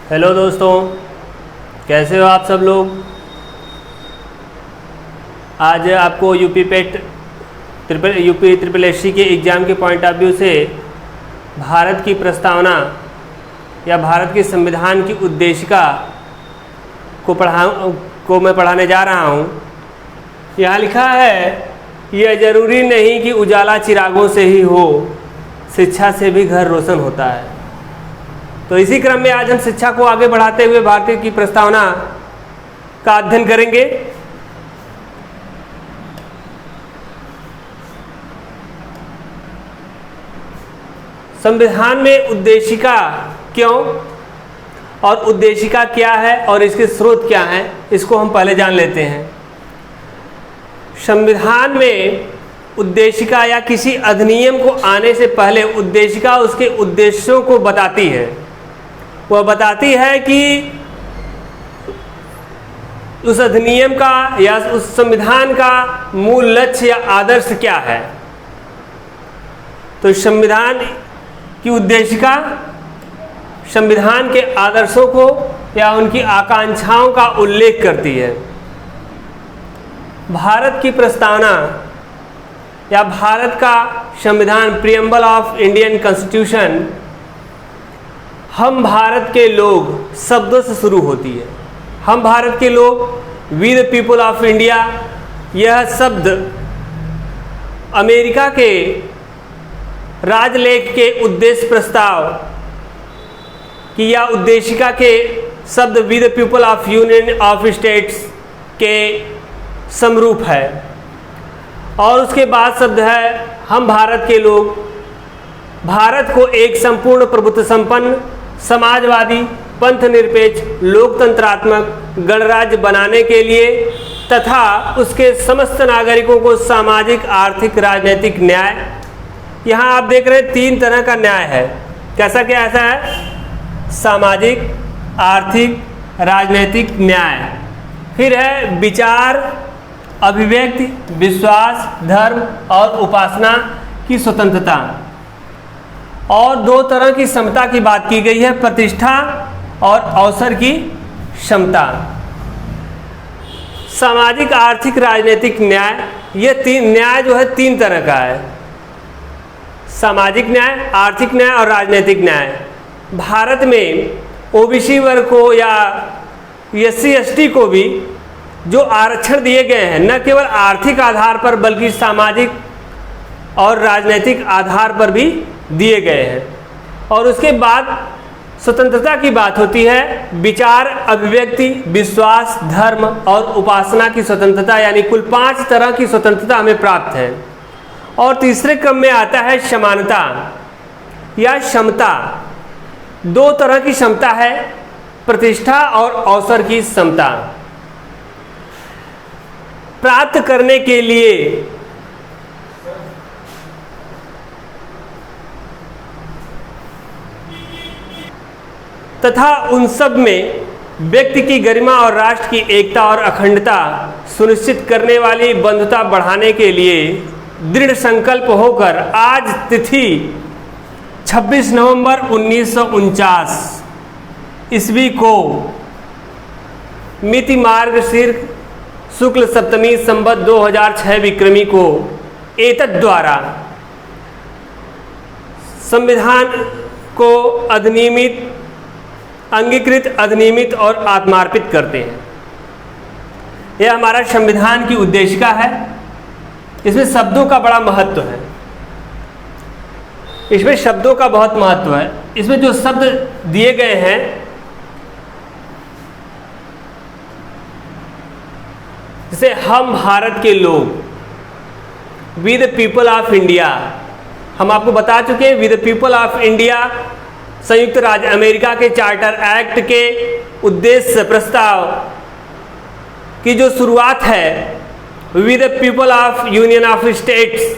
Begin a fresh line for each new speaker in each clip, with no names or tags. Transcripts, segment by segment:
Hello दोस्तों, कैसे हो आप सब लोग। आज आपको यूपी ट्रिपल एससी के एग्ज़ाम के पॉइंट ऑफ व्यू से भारत की प्रस्तावना या भारत के संविधान की उद्देशिका को मैं पढ़ाने जा रहा हूँ। यहाँ लिखा है, यह ज़रूरी नहीं कि उजाला चिरागों से ही हो, शिक्षा से भी घर रोशन होता है। तो इसी क्रम में आज हम शिक्षा को आगे बढ़ाते हुए भारतीय की प्रस्तावना का अध्ययन करेंगे। संविधान में उद्देशिका क्यों और उद्देशिका क्या है और इसके स्रोत क्या हैं, इसको हम पहले जान लेते हैं। संविधान में उद्देशिका या किसी अधिनियम को आने से पहले उद्देशिका उसके उद्देश्यों को बताती है। वह बताती है कि उस अधिनियम का या उस संविधान का मूल लक्ष्य या आदर्श क्या है। तो संविधान की उद्देशिका संविधान के आदर्शों को या उनकी आकांक्षाओं का उल्लेख करती है। भारत की प्रस्तावना या भारत का संविधान प्रीएम्बल ऑफ इंडियन कॉन्स्टिट्यूशन हम भारत के लोग शब्दों से शुरू होती है। हम भारत के लोग, we the people of India, यह शब्द अमेरिका के राजलेख के उद्देश्य प्रस्ताव की या उद्देशिका के शब्द we the people of union of states के समरूप है। और उसके बाद शब्द है हम भारत के लोग। भारत को एक संपूर्ण प्रभुत्व संपन्न, समाजवादी, पंथ निरपेक्ष, लोकतंत्रात्मक गणराज्य बनाने के लिए तथा उसके समस्त नागरिकों को सामाजिक, आर्थिक, राजनीतिक न्याय, यहाँ आप देख रहे हैं 3 तरह का न्याय है। कैसा क्या ऐसा है? सामाजिक, आर्थिक, राजनीतिक न्याय। फिर है विचार, अभिव्यक्ति, विश्वास, धर्म और उपासना की स्वतंत्रता। और 2 तरह की समता की बात की गई है, प्रतिष्ठा और अवसर की क्षमता। सामाजिक, आर्थिक, राजनीतिक न्याय, ये 3 न्याय जो है 3 तरह का है। सामाजिक न्याय, आर्थिक न्याय और राजनीतिक न्याय। भारत में ओबीसी वर्ग को या एससी एसटी को भी जो आरक्षण दिए गए हैं, न केवल आर्थिक आधार पर बल्कि सामाजिक और राजनीतिक आधार पर भी दिए गए हैं। और उसके बाद स्वतंत्रता की बात होती है, विचार, अभिव्यक्ति, विश्वास, धर्म और उपासना की स्वतंत्रता, यानी कुल 5 तरह की स्वतंत्रता हमें प्राप्त है। और तीसरे क्रम में आता है समानता या क्षमता। 2 तरह की क्षमता है, प्रतिष्ठा और अवसर की समता। प्राप्त करने के लिए तथा उन सब में व्यक्ति की गरिमा और राष्ट्र की एकता और अखंडता सुनिश्चित करने वाली बंधुता बढ़ाने के लिए दृढ़ संकल्प होकर आज तिथि 26 नवंबर 1949 ईस्वी को मिति मार्गशीर्ष शुक्ल सप्तमी संवत 2006 विक्रमी को एतद् द्वारा संविधान को अधिनियमित, अंगीकृत, अधिनियमित और आत्मार्पित करते हैं। यह हमारा संविधान की उद्देशिका है। इसमें शब्दों का बड़ा महत्व है। इसमें शब्दों का बहुत महत्व है। इसमें जो शब्द दिए गए हैं, जैसे हम भारत के लोग, we the people of India, हम आपको बता चुके हैं we the people of India संयुक्त राज्य अमेरिका के चार्टर एक्ट के उद्देश्य प्रस्ताव की जो शुरुआत है we the people of union of states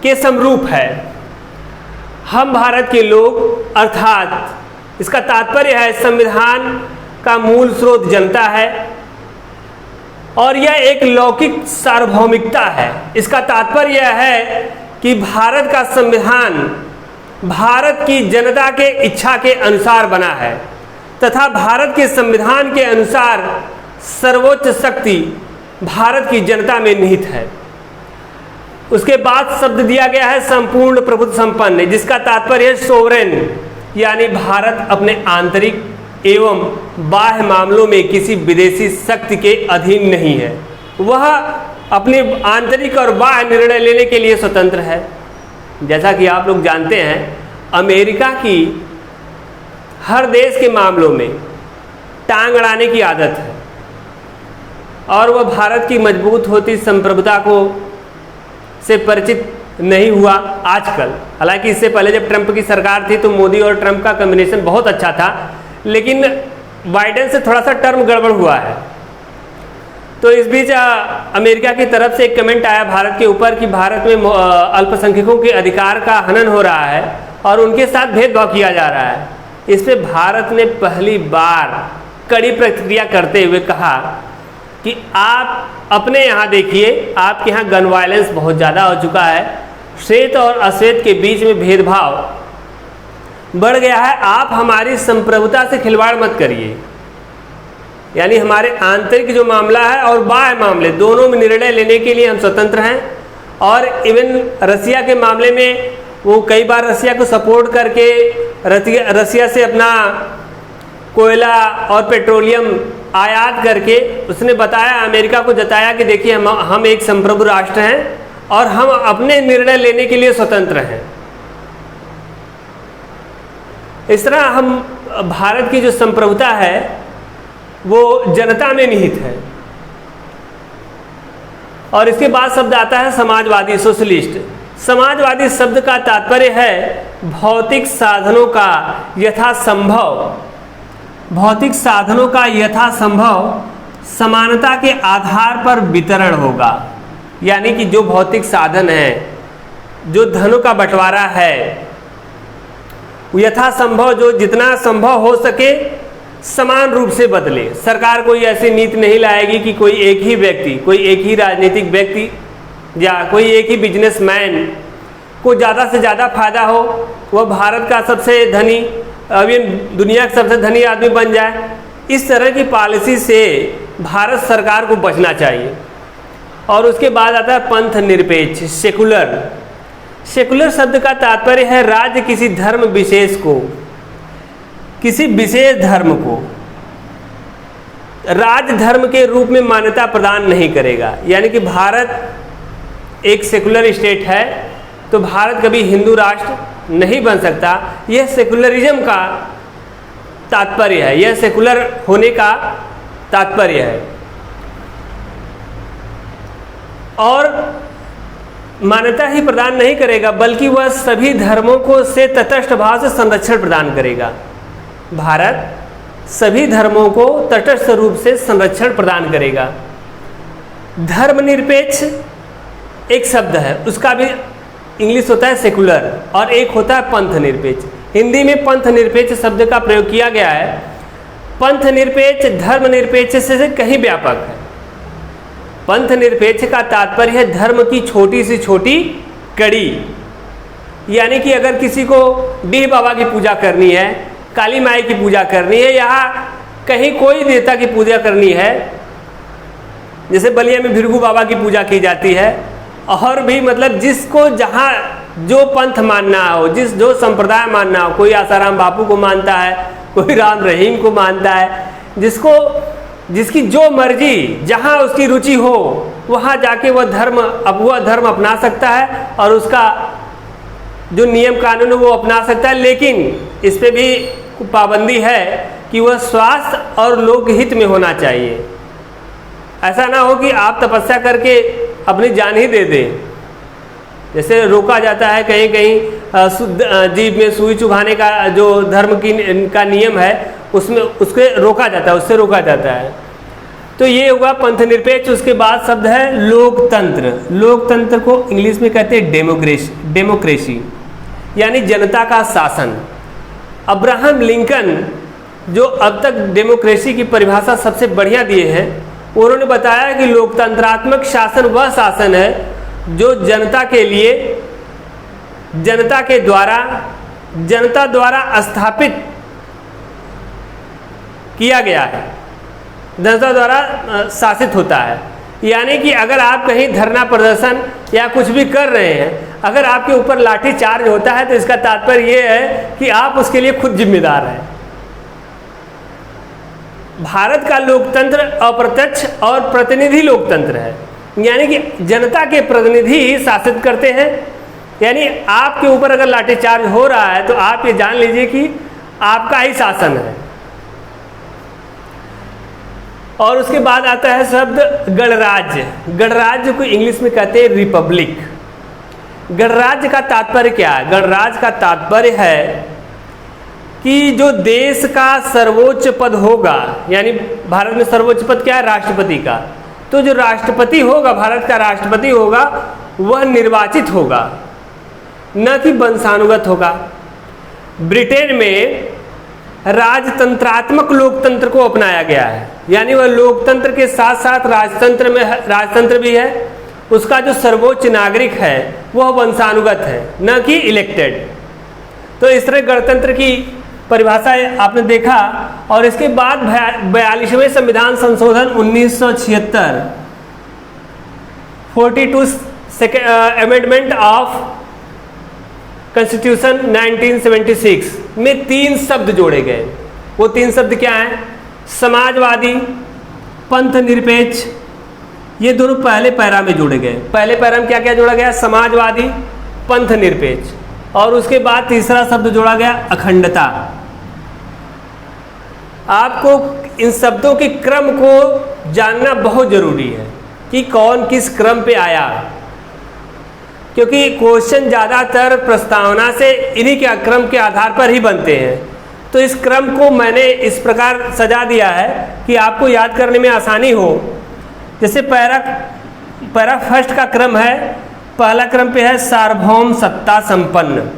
के समरूप है। हम भारत के लोग, अर्थात इसका तात्पर्य है संविधान का मूल स्रोत जनता है और यह एक लौकिक सार्वभौमिकता है। इसका तात्पर्य यह है कि भारत का संविधान भारत की जनता के इच्छा के अनुसार बना है तथा भारत के संविधान के अनुसार सर्वोच्च शक्ति भारत की जनता में निहित है। उसके बाद शब्द दिया गया है संपूर्ण प्रभुत्व संपन्न, जिसका तात्पर्य है सोवरेन, यानी भारत अपने आंतरिक एवं बाह्य मामलों में किसी विदेशी शक्ति के अधीन नहीं है। वह अपने आंतरिक और बाह्य निर्णय लेने के लिए स्वतंत्र है। जैसा कि आप लोग जानते हैं, अमेरिका की हर देश के मामलों में टांग अड़ाने की आदत है और वह भारत की मजबूत होती संप्रभुता को से परिचित नहीं हुआ आजकल। हालांकि इससे पहले जब ट्रंप की सरकार थी तो मोदी और ट्रंप का कॉम्बिनेशन बहुत अच्छा था, लेकिन बाइडेन से थोड़ा सा टर्म गड़बड़ हुआ है। तो इस बीच अमेरिका की तरफ से एक कमेंट आया भारत के ऊपर कि भारत में अल्पसंख्यकों के अधिकार का हनन हो रहा है और उनके साथ भेदभाव किया जा रहा है। इस पे भारत ने पहली बार कड़ी प्रतिक्रिया करते हुए कहा कि आप अपने यहाँ देखिए, आपके यहाँ गन वायलेंस बहुत ज़्यादा हो चुका है, श्वेत और अश्वेत के बीच में भेदभाव बढ़ गया है, आप हमारी संप्रभुता से खिलवाड़ मत करिए। यानी हमारे आंतरिक जो मामला है और बाह्य मामले दोनों में निर्णय लेने के लिए हम स्वतंत्र हैं। और इवन रसिया के मामले में वो कई बार रसिया को सपोर्ट करके रसिया से अपना कोयला और पेट्रोलियम आयात करके उसने बताया, अमेरिका को जताया कि देखिए हम एक संप्रभु राष्ट्र हैं और हम अपने निर्णय लेने के लिए स्वतंत्र हैं। इस तरह हम भारत की जो संप्रभुता है वो जनता में निहित है। और इसके बाद शब्द आता है समाजवादी, सोशलिस्ट। समाजवादी शब्द का तात्पर्य है भौतिक साधनों का यथासंभव समानता के आधार पर वितरण होगा। यानी कि जो भौतिक साधन है, जो धनों का बंटवारा है, यथासंभव जो जितना संभव हो सके समान रूप से बदले। सरकार कोई ऐसी नीति नहीं लाएगी कि कोई एक ही व्यक्ति, कोई एक ही राजनीतिक व्यक्ति या कोई एक ही बिजनेसमैन को ज़्यादा से ज़्यादा फायदा हो, वह भारत का सबसे धनी, अभी दुनिया का सबसे धनी आदमी बन जाए। इस तरह की पॉलिसी से भारत सरकार को बचना चाहिए। और उसके बाद आता है पंथ निरपेक्ष, सेकुलर। सेकुलर शब्द का तात्पर्य है राज्य किसी धर्म विशेष को, किसी विशेष धर्म को राज धर्म के रूप में मान्यता प्रदान नहीं करेगा। यानी कि भारत एक सेकुलर स्टेट है तो भारत कभी हिंदू राष्ट्र नहीं बन सकता। यह सेकुलरिज्म का तात्पर्य है, यह सेकुलर होने का तात्पर्य है। और मान्यता ही प्रदान नहीं करेगा बल्कि वह सभी धर्मों को से तटस्थ भाव से संरक्षण प्रदान करेगा। भारत सभी धर्मों को तटस्थ रूप से संरक्षण प्रदान करेगा। धर्मनिरपेक्ष एक शब्द है, उसका भी इंग्लिश होता है सेकुलर और एक होता है पंथ निरपेक्ष। हिंदी में पंथ निरपेक्ष शब्द का प्रयोग किया गया है। पंथ निरपेक्ष धर्मनिरपेक्ष से कहीं व्यापक है। पंथ निरपेक्ष का तात्पर्य है धर्म की छोटी से छोटी कड़ी। यानी कि अगर किसी को डीह बाबा की पूजा करनी है, काली माई की पूजा करनी है, यहाँ कहीं कोई देवता की पूजा करनी है, जैसे बलिया में भृगु बाबा की पूजा की जाती है, और भी मतलब जिसको जहाँ जो पंथ मानना हो, जो संप्रदाय मानना हो, कोई आसाराम बापू को मानता है, कोई राम रहीम को मानता है, जिसकी जो मर्जी, जहाँ उसकी रुचि हो वहाँ जाके वह धर्म अपना सकता है और उसका जो नियम कानून वो अपना सकता है। लेकिन इस पे भी पाबंदी है कि वह स्वास्थ्य और लोकहित में होना चाहिए। ऐसा ना हो कि आप तपस्या करके अपनी जान ही दे दें। जैसे रोका जाता है कहीं कहीं जीभ में सुई चुभाने का जो धर्म का नियम है उसके रोका जाता है, उससे रोका जाता है। तो ये हुआ पंथ निरपेक्ष। उसके बाद शब्द है लोकतंत्र। लोकतंत्र को इंग्लिश में कहते हैं डेमोक्रेसी, यानी जनता का शासन। अब्राहम लिंकन जो अब तक डेमोक्रेसी की परिभाषा सबसे बढ़िया दिए हैं, उन्होंने बताया कि लोकतंत्रात्मक शासन वह शासन है जो जनता के लिए, जनता के द्वारा जनता द्वारा स्थापित किया गया है, जनता द्वारा शासित होता है। यानी कि अगर आप कहीं धरना प्रदर्शन या कुछ भी कर रहे हैं, अगर आपके ऊपर लाठी चार्ज होता है तो इसका तात्पर्य ये है कि आप उसके लिए खुद जिम्मेदार हैं। भारत का लोकतंत्र अप्रत्यक्ष और प्रतिनिधि लोकतंत्र है, यानी कि जनता के प्रतिनिधि ही शासित करते हैं। यानी आपके ऊपर अगर लाठीचार्ज हो रहा है तो आप ये जान लीजिए कि आपका ही शासन है। और उसके बाद आता है शब्द गणराज्य। गणराज्य को इंग्लिश में कहते हैं रिपब्लिक। गणराज्य का तात्पर्य क्या है? गणराज्य का तात्पर्य है कि जो देश का सर्वोच्च पद होगा, यानी भारत में सर्वोच्च पद क्या है? राष्ट्रपति का। तो जो राष्ट्रपति होगा, भारत का राष्ट्रपति होगा, वह निर्वाचित होगा, न कि वंशानुगत होगा। ब्रिटेन में राजतंत्रात्मक लोकतंत्र को अपनाया गया है, यानी वह लोकतंत्र के साथ साथ राजतंत्र भी है। उसका जो सर्वोच्च नागरिक है वह वंशानुगत है, न कि इलेक्टेड। तो इस तरह गणतंत्र की परिभाषा आपने देखा। और इसके बाद 42वें संविधान संशोधन 1976 42 अमेंडमेंट ऑफ कॉन्स्टिट्यूशन 1976 में 3 शब्द जोड़े गए। वो 3 शब्द क्या हैं? समाजवादी, पंथ निरपेक्ष। ये दोनों पहले पैरा में जोड़े गए। पहले पैरा में क्या क्या जोड़ा गया? समाजवादी, पंथ निरपेक्ष। और उसके बाद तीसरा शब्द जोड़ा गया अखंडता। आपको इन शब्दों के क्रम को जानना बहुत जरूरी है कि कौन किस क्रम पे आया, क्योंकि क्वेश्चन ज़्यादातर प्रस्तावना से इन्हीं के क्रम के आधार पर ही बनते हैं। तो इस क्रम को मैंने इस प्रकार सजा दिया है कि आपको याद करने में आसानी हो। जैसे पैरा फर्स्ट का क्रम है, पहला क्रम पे है सार्वभौम सत्ता संपन्न,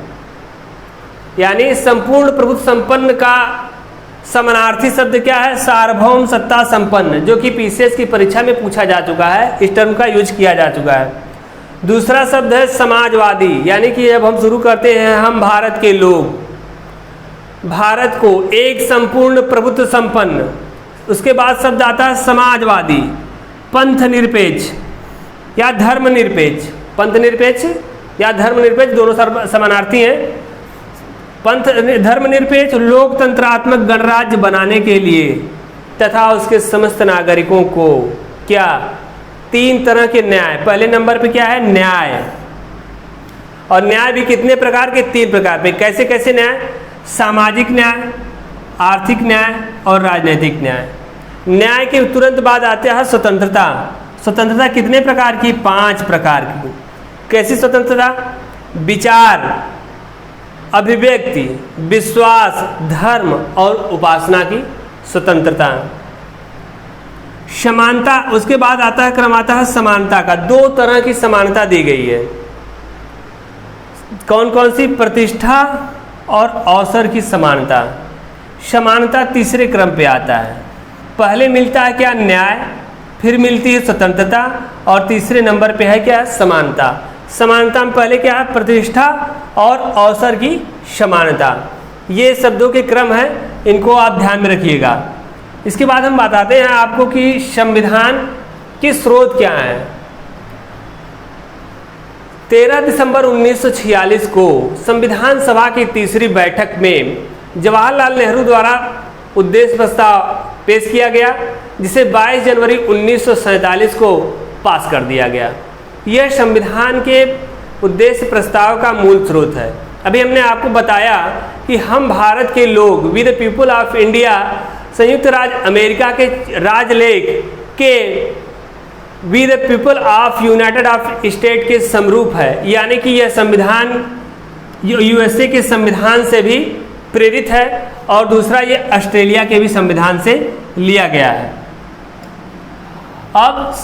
यानी संपूर्ण प्रभुत्व संपन्न का समानार्थी शब्द क्या है? सार्वभौम सत्ता संपन्न, जो कि पीसीएस की परीक्षा में पूछा जा चुका है, इस टर्म का यूज किया जा चुका है। दूसरा शब्द है समाजवादी, यानी कि जब हम शुरू करते हैं हम भारत के लोग, भारत को एक संपूर्ण प्रभुत्व संपन्न। उसके बाद शब्द आता है समाजवादी, पंथ निरपेक्ष या धर्मनिरपेक्ष। पंथ निरपेक्ष या धर्मनिरपेक्ष दोनों समानार्थी हैं। पंथ धर्मनिरपेक्ष लोकतंत्रात्मक गणराज्य बनाने के लिए तथा उसके समस्त नागरिकों को क्या? 3 तरह के न्याय। पहले नंबर पे क्या है? न्याय। और न्याय भी कितने प्रकार के? 3 प्रकार पे। कैसे कैसे न्याय? सामाजिक न्याय, आर्थिक न्याय और राजनीतिक न्याय। न्याय के तुरंत बाद आते हैं स्वतंत्रता। स्वतंत्रता कितने प्रकार की? 5 प्रकार की। कैसी स्वतंत्रता? विचार, अभिव्यक्ति, विश्वास, धर्म और उपासना की स्वतंत्रता। समानता, उसके बाद आता है क्रम आता है समानता का। 2 तरह की समानता दी गई है। कौन कौन सी? प्रतिष्ठा और अवसर की समानता। समानता तीसरे क्रम पे आता है। पहले मिलता है क्या? न्याय, फिर मिलती है स्वतंत्रता और तीसरे नंबर पे है क्या? समानता। समानता में पहले क्या है? प्रतिष्ठा और अवसर की समानता। ये शब्दों के क्रम है, इनको आप ध्यान में रखिएगा। इसके बाद हम बताते हैं आपको कि संविधान के स्रोत क्या हैं। 13 दिसंबर 1946 को संविधान सभा की तीसरी बैठक में जवाहरलाल नेहरू द्वारा उद्देश्य प्रस्ताव पेश किया गया, जिसे 22 जनवरी 1947 को पास कर दिया गया। यह संविधान के उद्देश्य प्रस्ताव का मूल स्रोत है। अभी हमने आपको बताया कि हम भारत के लोग, we the people of India, संयुक्त राज्य अमेरिका के राजलेख के we the people of united of state के समरूप है। यानी कि यह संविधान यूएसए के संविधान से भी प्रेरित है और दूसरा ये ऑस्ट्रेलिया के भी संविधान से लिया गया है। अब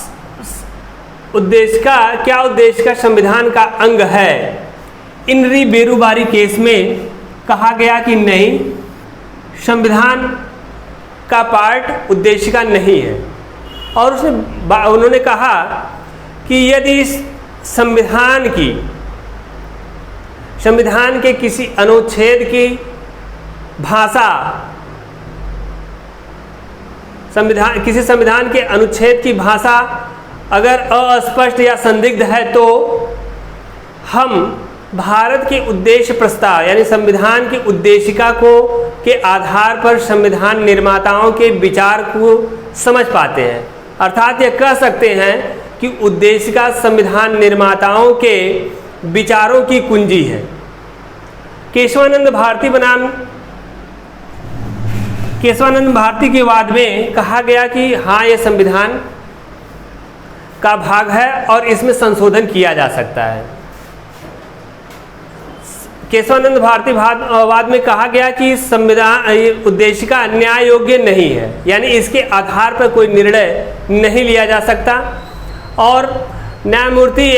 उद्देश्य का क्या? उद्देश्य का संविधान का अंग है। इनरी बेरुबारी केस में कहा गया कि नहीं, संविधान का पार्ट उद्देश्य का नहीं है। और उन्होंने कहा कि यदि इस संविधान की संविधान के किसी अनुच्छेद की भाषा, किसी संविधान के अनुच्छेद की भाषा अगर अस्पष्ट या संदिग्ध है तो हम भारत के उद्देश्य प्रस्ताव यानी संविधान की उद्देशिका के आधार पर संविधान निर्माताओं के विचार को समझ पाते हैं। अर्थात यह कह सकते हैं कि उद्देशिका संविधान निर्माताओं के विचारों की कुंजी है। केशवानंद भारती के वाद में कहा गया कि हाँ, यह संविधान का भाग है और इसमें संशोधन किया जा सकता है। केशवानंद भारती वाद में कहा गया कि संविधान उद्देशिका न्याय योग्य नहीं है, यानी इसके आधार पर कोई निर्णय नहीं लिया जा सकता। और न्यायमूर्ति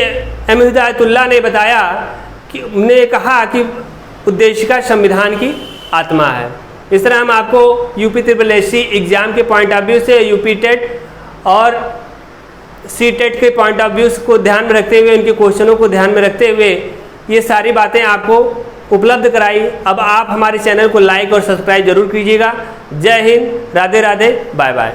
एम हिदायतुल्लाह ने बताया कि उन्होंने कहा कि उद्देशिका संविधान की आत्मा है। इस तरह हम आपको यूपी SSSC एग्ज़ाम के पॉइंट ऑफ व्यू से, यूपी टेट और सी टेट के पॉइंट ऑफ व्यू को ध्यान में रखते हुए, उनके क्वेश्चनों को ध्यान में रखते हुए ये सारी बातें आपको उपलब्ध कराई। अब आप हमारे चैनल को लाइक और सब्सक्राइब जरूर कीजिएगा। जय हिंद, राधे राधे, बाय बाय।